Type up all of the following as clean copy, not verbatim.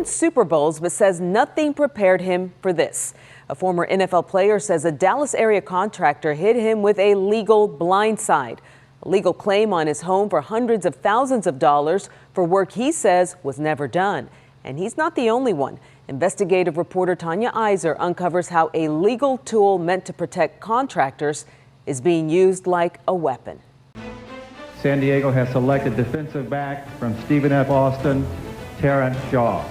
won Super Bowls, but says nothing prepared him for this. A former NFL player says a Dallas area contractor hit him with a legal blindside. A legal claim on his home for hundreds of thousands of dollars for work he says was never done. And he's not the only one. Investigative reporter Tanya Iser uncovers how a legal tool meant to protect contractors is being used like a weapon. San Diego has selected defensive back from Stephen F. Austin, Terrence Shaw.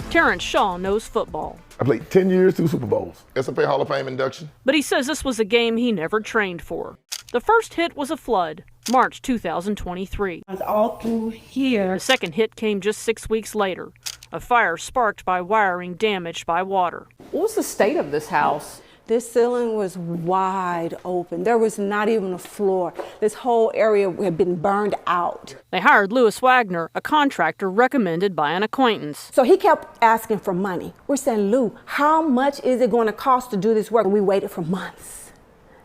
Terrence Shaw knows football. I played 10 years, 2 Super Bowls. S&P Hall of Fame induction. But he says this was a game he never trained for. The first hit was a flood, March 2023. I was all through here. The second hit came just 6 weeks later, a fire sparked by wiring damaged by water. What was the state of this house? This ceiling was wide open. There was not even a floor. This whole area had been burned out. They hired Louis Wagner, a contractor recommended by an acquaintance. So he kept asking for money. We're saying, Lou, how much is it going to cost to do this work? And we waited for months.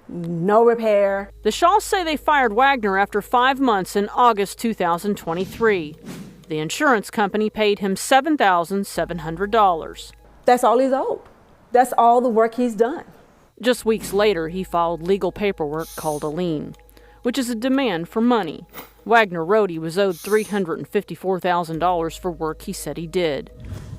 No repair. The Shaws say they fired Wagner after 5 months in August 2023. The insurance company paid him $7,700. That's all he's owed. That's all the work he's done. Just weeks later, he filed legal paperwork called a lien, which is a demand for money. Wagner wrote he was owed $354,000 for work he said he did.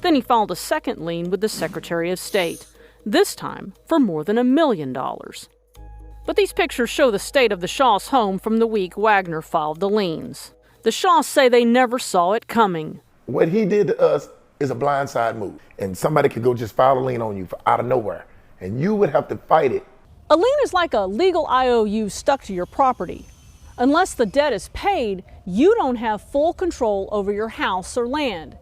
Then he filed a second lien with the Secretary of State, this time for more than $1 million. But these pictures show the state of the Shaws' home from the week Wagner filed the liens. The Shaws say they never saw it coming. What he did to us is a blindside move. And somebody could go just file a lien on you out of nowhere. And you would have to fight it. A lien is like a legal IOU stuck to your property. Unless the debt is paid, you don't have full control over your house or land.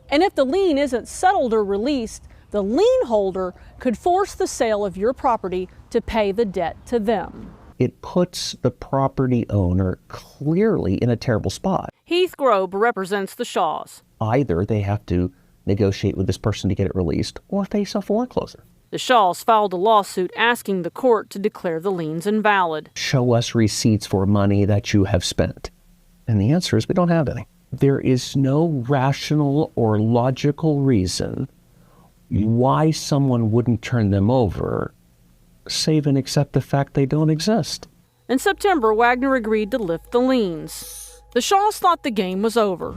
And if the lien isn't settled or released, the lien holder could force the sale of your property to pay the debt to them. It puts the property owner clearly in a terrible spot. Heath Grobe represents the Shaws. Either they have to negotiate with this person to get it released or face a foreclosure. The Shaws filed a lawsuit asking the court to declare the liens invalid. Show us receipts for money that you have spent. And the answer is we don't have any. There is no rational or logical reason why someone wouldn't turn them over, save and except the fact they don't exist. In September, Wagner agreed to lift the liens. The Shaws thought the game was over,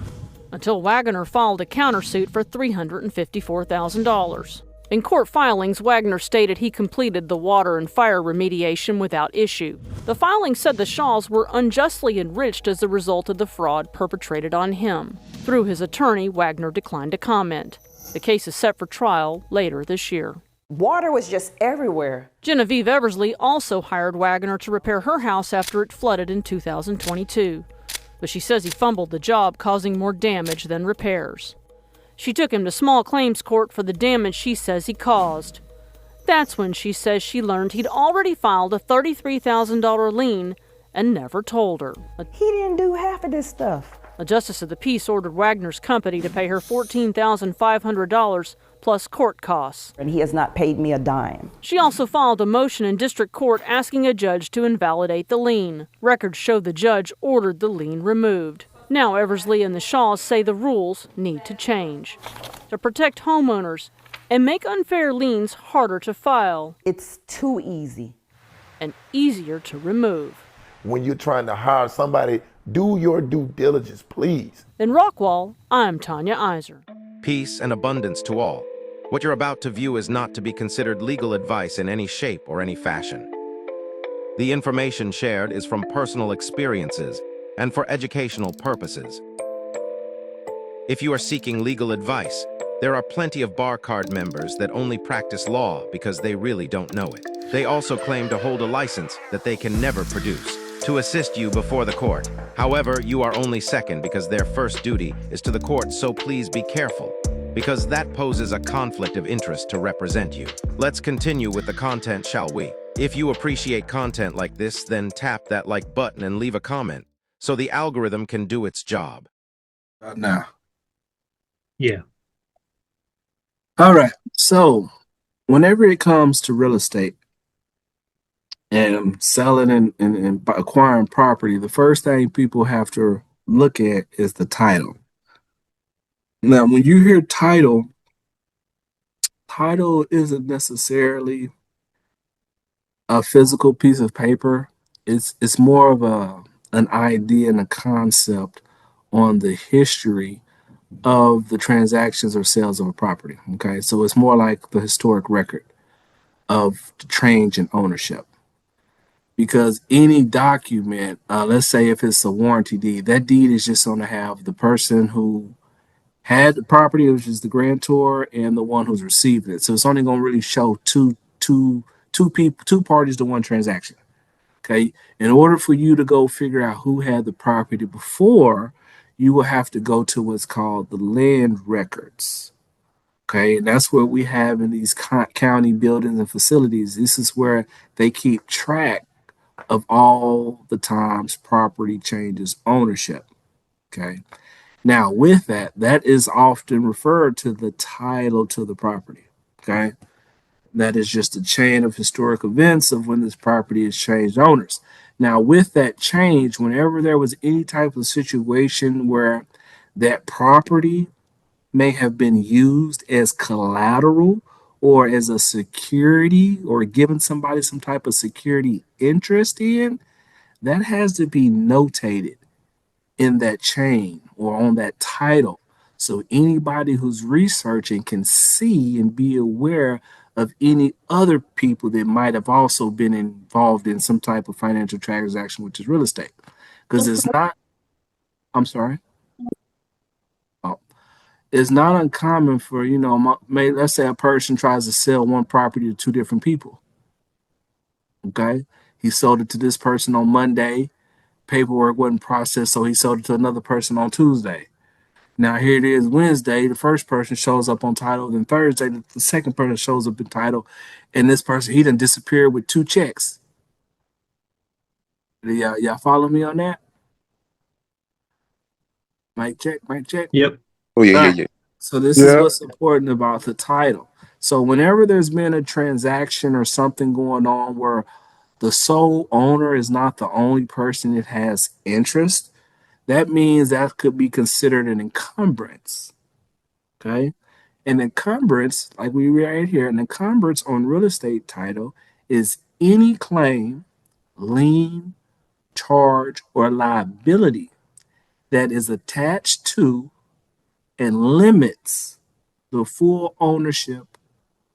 until Wagner filed a countersuit for $354,000. In court filings, Wagner stated he completed the water and fire remediation without issue. The filing said the Shaws were unjustly enriched as a result of the fraud perpetrated on him. Through his attorney, Wagner declined to comment. The case is set for trial later this year. Water was just everywhere. Genevieve Eversley also hired Wagner to repair her house after it flooded in 2022. But she says he fumbled the job, causing more damage than repairs. She took him to small claims court for the damage she says he caused. That's when she says she learned he'd already filed a $33,000 lien and never told her. He didn't do half of this stuff. A justice of the peace ordered Wagner's company to pay her $14,500 plus court costs. And he has not paid me a dime. She also filed a motion in district court asking a judge to invalidate the lien. Records show the judge ordered the lien removed. Now Eversley and the Shaws say the rules need to change to protect homeowners and make unfair liens harder to file. It's too easy. And easier to remove. When you're trying to hire somebody, do your due diligence, please. In Rockwall, I'm Tanya Iser. Peace and abundance to all. What you're about to view is not to be considered legal advice in any shape or any fashion. The information shared is from personal experiences and for educational purposes. If you are seeking legal advice, there are plenty of bar card members that only practice law because they really don't know it. They also claim to hold a license that they can never produce to assist you before the court. However, you are only second because their first duty is to the court, so please be careful, because that poses a conflict of interest to represent you. Let's continue with the content, shall we? If you appreciate content like this, then tap that like button and leave a comment so the algorithm can do its job. Now. Yeah. All right. So whenever it comes to real estate and selling and acquiring property, the first thing people have to look at is the title. Now, when you hear title, title isn't necessarily a physical piece of paper. It's more of an idea and a concept on the history of the transactions or sales of a property. Okay, so it's more like the historic record of the change in ownership. Because any document, let's say if it's a warranty deed, that deed is just going to have the person who had the property, which is the grantor, and the one who's received it. So it's only going to really show two people, two parties to one transaction. Okay. In order for you to go figure out who had the property before, you will have to go to what's called the land records. Okay. And that's what we have in these county buildings and facilities. This is where they keep track of all the times property changes ownership. Okay. Now, with that, that is often referred to the title to the property. Okay. That is just a chain of historic events of when this property has changed owners. Now, with that change, whenever there was any type of situation where that property may have been used as collateral or as a security or given somebody some type of security interest in, that has to be notated in that chain or on that title. So anybody who's researching can see and be aware of any other people that might have also been involved in some type of financial transaction, which is real estate. Because it's not, I'm sorry. Oh, it's not uncommon for, let's say a person tries to sell one property to two different people. Okay. He sold it to this person on Monday. Paperwork wasn't processed, so he sold it to another person on Tuesday. Now here it is Wednesday, the first person shows up on title, then Thursday, the second person shows up in title, and this person, he done disappeared with two checks. Y'all follow me on that? Mic check, mic check. Yep. Oh yeah, All yeah, right. yeah. So this is what's important about the title. So whenever there's been a transaction or something going on where the sole owner is not the only person that has interest, that means that could be considered an encumbrance. Okay. An encumbrance, like we read here, an encumbrance on real estate title is any claim, lien, charge, or liability that is attached to and limits the full ownership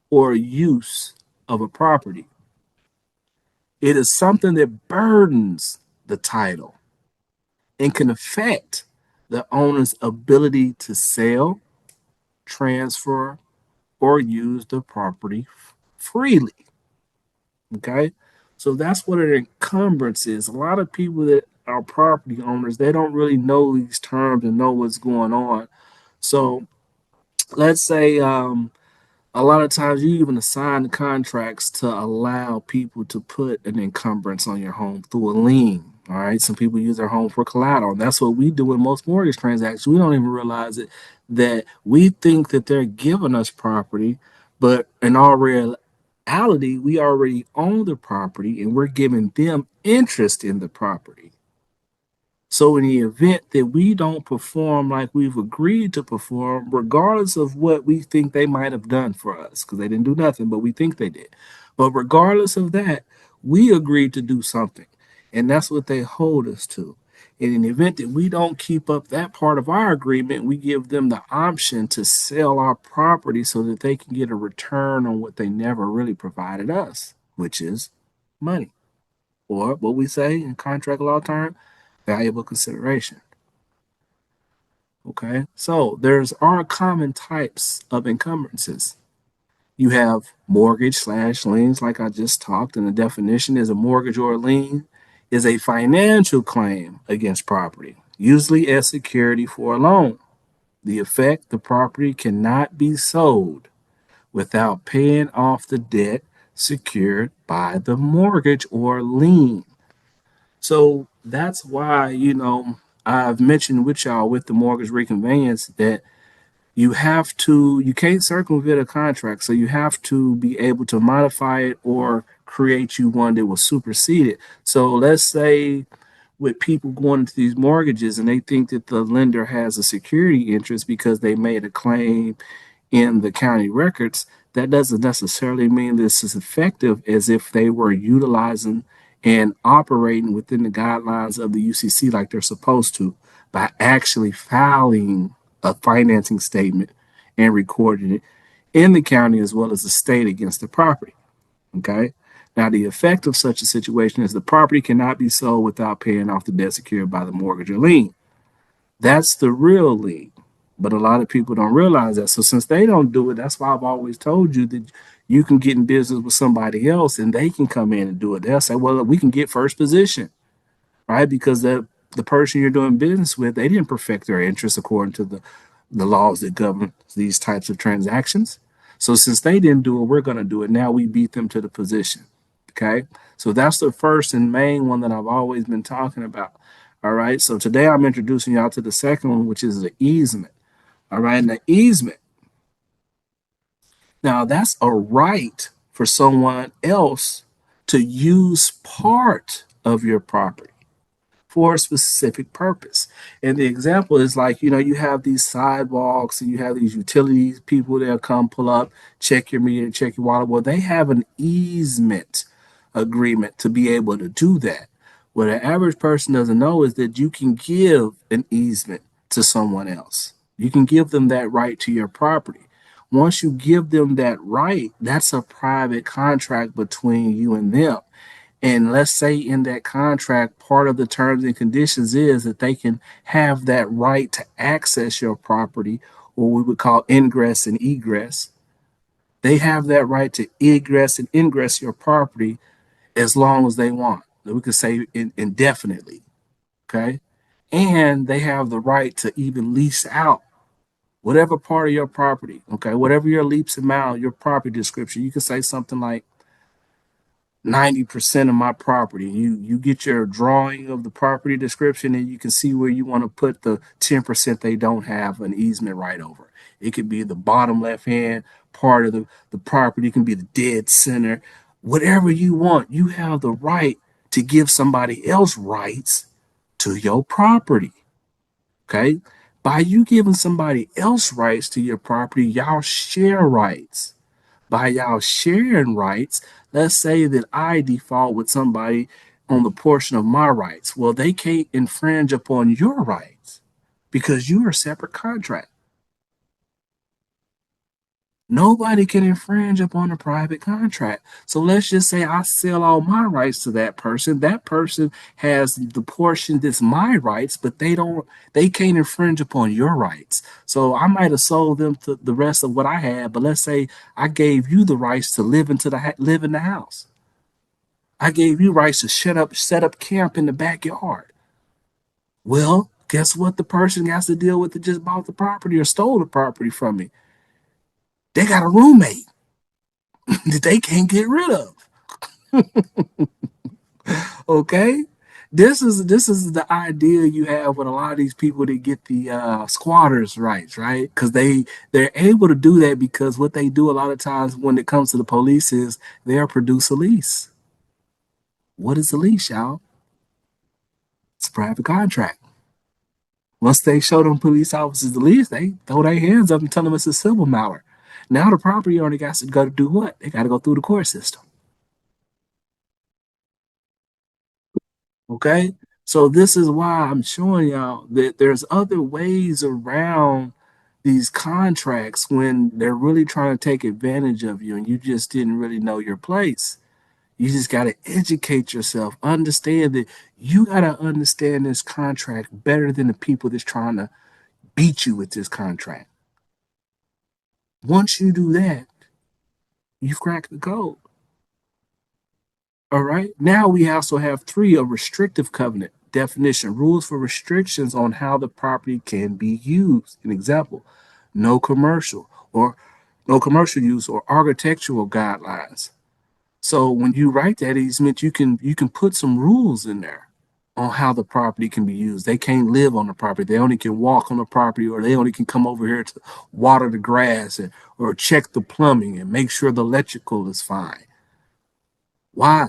or use of a property. It is something that burdens the title and can affect the owner's ability to sell, transfer, or use the property freely. Okay. So that's what an encumbrance is. A lot of people that are property owners, they don't really know these terms and know what's going on. So let's say a lot of times you even assign contracts to allow people to put an encumbrance on your home through a lien. All right. Some people use their home for collateral. And that's what we do in most mortgage transactions. We don't even realize it that we think that they're giving us property, but in all reality, we already own the property and we're giving them interest in the property. So in the event that we don't perform like we've agreed to perform, regardless of what we think they might have done for us, because they didn't do nothing, but we think they did. But regardless of that, we agreed to do something. And that's what they hold us to. And in the event that we don't keep up that part of our agreement, we give them the option to sell our property so that they can get a return on what they never really provided us, which is money. Or what we say in contract law term, valuable consideration. Okay, so there's are common types of encumbrances. You have mortgage/liens, like I just talked, and the definition is a mortgage or a lien is a financial claim against property, usually as security for a loan. The effect, the property cannot be sold without paying off the debt secured by the mortgage or lien. So that's why, I've mentioned with y'all with the mortgage reconveyance that you can't circumvent a contract. So you have to be able to modify it or create you one that will supersede it. So let's say with people going into these mortgages and they think that the lender has a security interest because they made a claim in the county records. That doesn't necessarily mean this is effective as if they were utilizing and operating within the guidelines of the UCC like they're supposed to by actually filing a financing statement and recording it in the county as well as the state against the property. Okay. Now, the effect of such a situation is the property cannot be sold without paying off the debt secured by the mortgage or lien. That's the real lien. But a lot of people don't realize that. So since they don't do it, that's why I've always told you that you can get in business with somebody else and they can come in and do it. They'll say, well, we can get first position, right? Because the person you're doing business with, they didn't perfect their interests according to the laws that govern these types of transactions. So since they didn't do it, we're going to do it. Now we beat them to the position. Okay. So that's the first and main one that I've always been talking about. All right. So today I'm introducing y'all to the second one, which is the easement. All right. And the easement. Now that's a right for someone else to use part of your property for a specific purpose. And the example is like, you have these sidewalks and you have these utilities people that come pull up, check your meter, check your water. Well, they have an easement agreement to be able to do that. What an average person doesn't know is that you can give an easement to someone else. You can give them that right to your property. Once you give them that right, that's a private contract between you and them. And let's say in that contract, part of the terms and conditions is that they can have that right to access your property, or we would call ingress and egress. They have that right to egress and ingress your property as long as they want. We could say indefinitely. Okay. And they have the right to even lease out whatever part of your property. Okay. Whatever your leaps amount, your property description, you could say something like 90% of my property. You get your drawing of the property description and you can see where you want to put the 10% they don't have an easement right over. It could be the bottom left hand part of the property. It can be the dead center. Whatever you want, you have the right to give somebody else rights to your property. Okay? By you giving somebody else rights to your property, y'all share rights. By y'all sharing rights, let's say that I default with somebody on the portion of my rights. Well, they can't infringe upon your rights because you are a separate contract. Nobody can infringe upon a private contract. So let's just say I sell all my rights to that person. That person has the portion that's my rights, but they can't infringe upon your rights. So I might have sold them to the rest of what I had, but let's say I gave you the rights to live in the house. I gave you rights to set up camp in the backyard. Well, guess what the person has to deal with that just bought the property or stole the property from me? They got a roommate that they can't get rid of. Okay, this is the idea you have with a lot of these people that get the squatters' rights, right? Because they're able to do that because what they do a lot of times when it comes to the police is they'll produce a lease. What is a lease, y'all? It's a private contract. Once they show them police officers the lease, they throw their hands up and tell them it's a civil matter. Now the property owner got to go to do what? They got to go through the court system. Okay. So this is why I'm showing y'all that there's other ways around these contracts when they're really trying to take advantage of you and you just didn't really know your place. You just got to educate yourself, understand that you got to understand this contract better than the people that's trying to beat you with this contract. Once you do that, you've cracked the code. All right. Now we also have 3, a restrictive covenant definition, rules for restrictions on how the property can be used. An example, no commercial use or architectural guidelines. So when you write that easement, you can put some rules in there on how the property can be used. They can't live on the property. They only can walk on the property, or they only can come over here to water the grass or check the plumbing and make sure the electrical is fine. Why?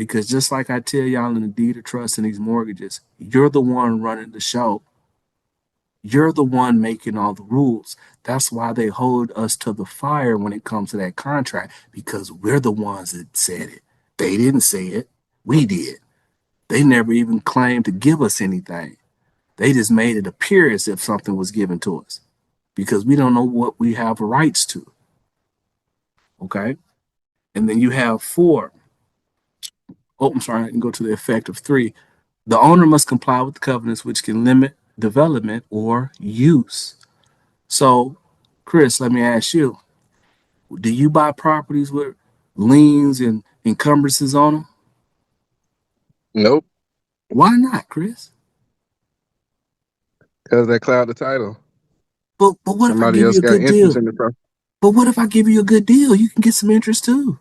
Because just like I tell y'all in the deed of trust in these mortgages, you're the one running the show. You're the one making all the rules. That's why they hold us to the fire when it comes to that contract, because we're the ones that said it. They didn't say it. We did. They never even claimed to give us anything. They just made it appear as if something was given to us because we don't know what we have rights to. Okay. And then you have four. Oh, I'm sorry. I can go to the effect of three. The owner must comply with the covenants which can limit development or use. So, Chris, let me ask you, do you buy properties with liens and encumbrances on them? Nope, Why not, Chris? because they cloud the title. But what if I Somebody give you else a got good interest deal? in the property. But what if I give you a good deal? You can get some interest too.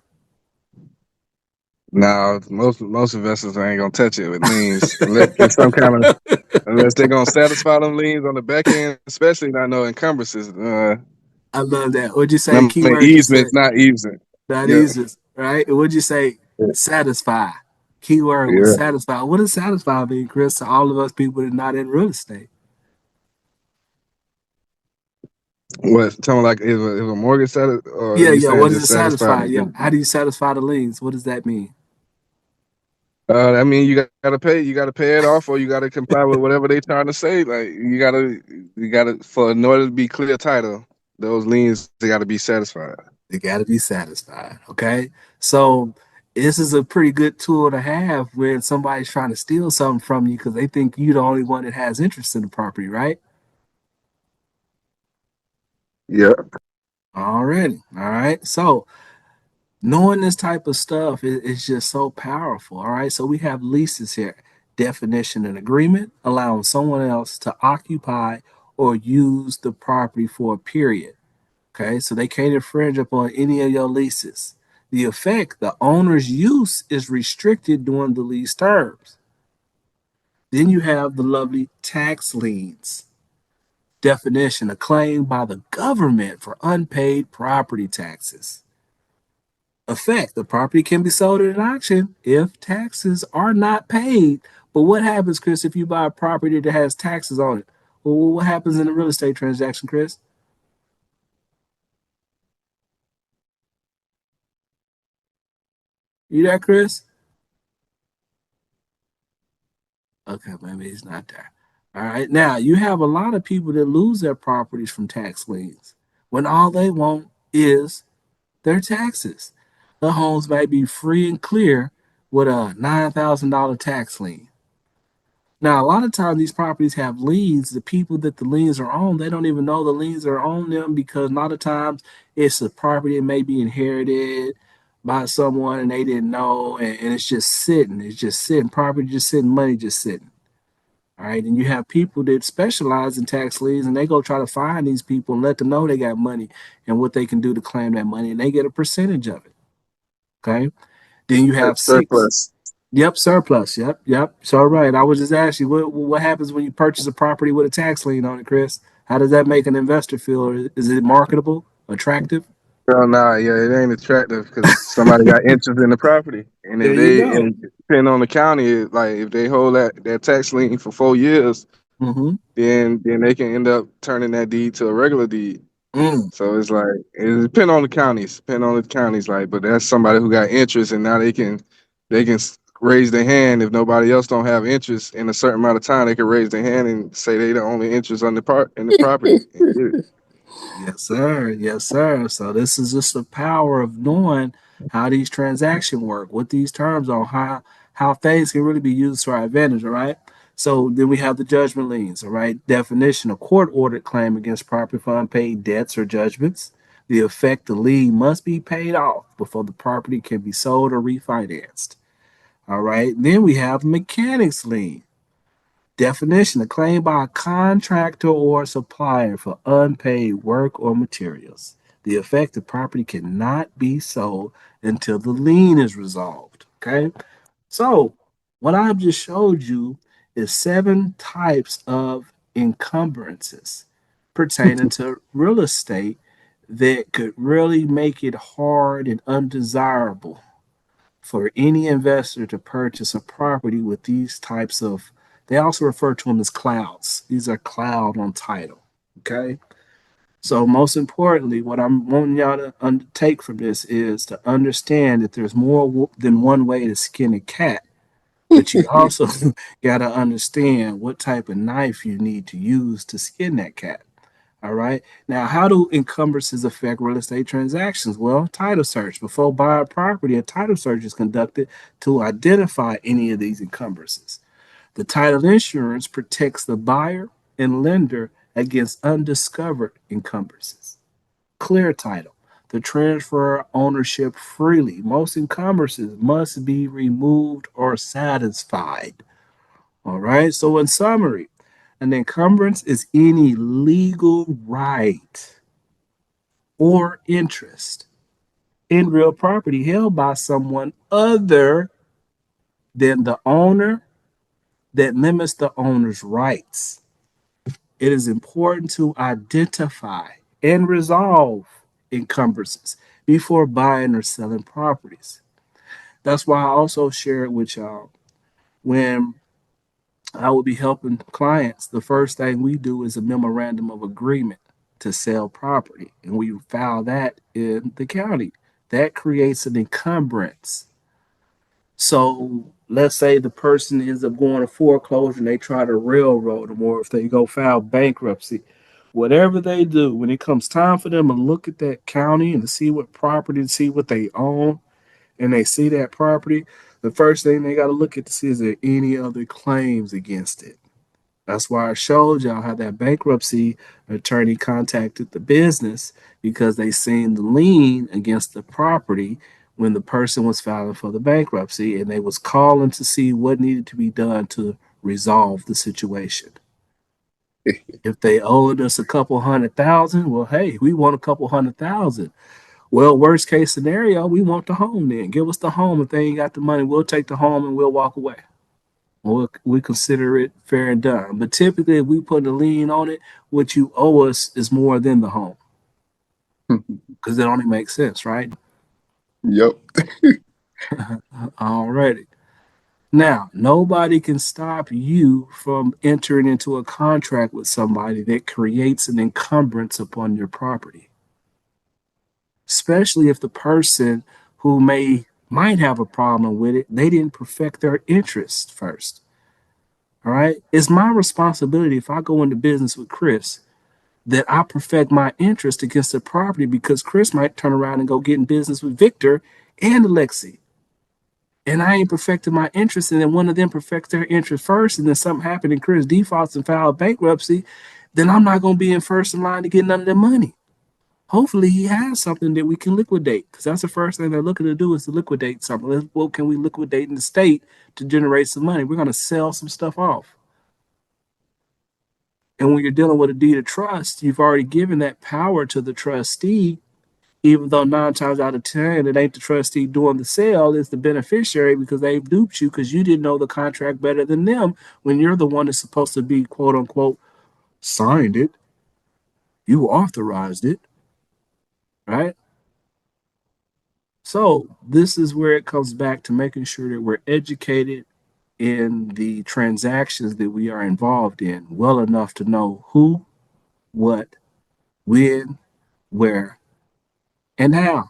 Now, most investors ain't gonna touch it with liens unless it's some kind of unless they're gonna satisfy them liens on the back end, especially not no encumbrances. I love that. What'd you say? I mean, Keyword you easements, said. not easement. That Yeah, is it, right? And what'd you say? Satisfy. Keyword was yeah. satisfy. What does satisfy mean, Chris, to all of us people that are not in real estate? What talking like if a mortgage or Yeah, you yeah. What saying does just it satisfied? satisfy? Yeah. How do you satisfy the liens? What does that mean? I mean, you gotta pay. You gotta pay it off, or you gotta comply with whatever they trying to say. Like you gotta for in order to be clear title, those liens they gotta be satisfied. They got to be satisfied. Okay. So this is a pretty good tool to have when somebody's trying to steal something from you because they think you're the only one that has interest in the property, right? Yeah. Already. All right. So knowing this type of stuff is just so powerful. All right. So we have leases here. Definition and agreement allowing someone else to occupy or use the property for a period. Okay. So they can't infringe upon any of your leases. The effect, the owner's use is restricted during the lease terms. Then you have the lovely tax liens. Definition, a claim by the government for unpaid property taxes. Effect, the property can be sold at an auction if taxes are not paid. But what happens, Chris, if you buy a property that has taxes on it? Well, what happens in a real estate transaction, Chris? You there, Chris? Okay, maybe he's not there. All right. Now, you have a lot of people that lose their properties from tax liens when all they want is their taxes. The homes might be free and clear with a $9,000 tax lien. Now, a lot of times these properties have liens. The people that the liens are on, they don't even know the liens are on them because a lot of times it's a property that may be inherited by someone and they didn't know, and it's just sitting. It's just sitting. Property just sitting, money just sitting. All right. And you have people that specialize in tax liens and they go try to find these people and let them know they got money and what they can do to claim that money, and they get a percentage of it. Okay. Then you have six. Surplus. Yep, surplus. Yep, yep. So right. I was just asking you, what happens when you purchase a property with a tax lien on it, Chris? How does that make an investor feel? Or is it marketable, attractive? Well, nah, yeah, it ain't attractive because somebody got interest in the property, and There if you they go. and depending on the county, like if they hold that tax lien for 4 years, Mm-hmm. then they can end up turning that deed to a regular deed. Mm. So it's like it depend on the counties, like, but that's somebody who got interest, and now they can raise their hand if nobody else don't have interest in a certain amount of time. They can raise their hand and say they the only interest on the part in the property and get it. Yes, sir. Yes, sir. So this is just the power of knowing how these transactions work, what these terms are, how things can really be used to our advantage. All right. So then we have the judgment liens. All right. Definition: a court ordered claim against property for unpaid debts or judgments. The effect: the lien must be paid off before the property can be sold or refinanced. All right. Then we have mechanics lien. Definition: a claim by a contractor or supplier for unpaid work or materials. The affected property cannot be sold until the lien is resolved. Okay. So, what I've just showed you is seven types of encumbrances pertaining to real estate that could really make it hard and undesirable for any investor to purchase a property with these types of, they also refer to them as clouds. These are cloud on title. Okay. So most importantly, what I'm wanting y'all to undertake from this is to understand that there's more than one way to skin a cat, but you also got to understand what type of knife you need to use to skin that cat. All right. Now, how do encumbrances affect real estate transactions? Well, title search. Before buying property, a title search is conducted to identify any of these encumbrances. The title insurance protects the buyer and lender against undiscovered encumbrances. Clear title. The transfer ownership freely. Most encumbrances must be removed or satisfied. All right. So, in summary, an encumbrance is any legal right or interest in real property held by someone other than the owner that limits the owner's rights. It is important to identify and resolve encumbrances before buying or selling properties. That's why I also share it with y'all. When I will be helping clients, the first thing we do is a memorandum of agreement to sell property, and we file that in the county. That creates an encumbrance. So let's say the person ends up going to foreclosure and they try to railroad them, or if they go file bankruptcy, whatever they do, when it comes time for them to look at that county and to see what property, to see what they own, and they see that property, the first thing they got to look at to see is there any other claims against it. That's why I showed y'all how that bankruptcy attorney contacted the business because they seen the lien against the property when the person was filing for the bankruptcy, and they was calling to see what needed to be done to resolve the situation. If they owed us a couple $100,000, well, hey, we want a couple $100,000. Well, worst case scenario, we want the home then. Give us the home. If they ain't got the money, we'll take the home and we'll walk away. We consider it fair and done. But typically, if we put a lien on it, what you owe us is more than the home. Because it only makes sense, right? Yep. Alrighty. Now, nobody can stop you from entering into a contract with somebody that creates an encumbrance upon your property. Especially if the person who might have a problem with it, they didn't perfect their interest first. All right. It's my responsibility if I go into business with Chris that I perfect my interest against the property, because Chris might turn around and go get in business with Victor and Alexi. And I ain't perfected my interest, and then one of them perfects their interest first, and then something happened and Chris defaults and filed bankruptcy, then I'm not going to be in first in line to get none of their money. Hopefully he has something that we can liquidate, because that's the first thing they're looking to do is to liquidate something. What can we liquidate in the state to generate some money? We're going to sell some stuff off. And when you're dealing with a deed of trust, you've already given that power to the trustee, even though 9 times out of 10, it ain't the trustee doing the sale, it's the beneficiary, because they've duped you because you didn't know the contract better than them when you're the one that's supposed to be, quote unquote, signed it. You authorized it, right? So this is where it comes back to making sure that we're educated in the transactions that we are involved in well enough to know who, what, when, where, and how.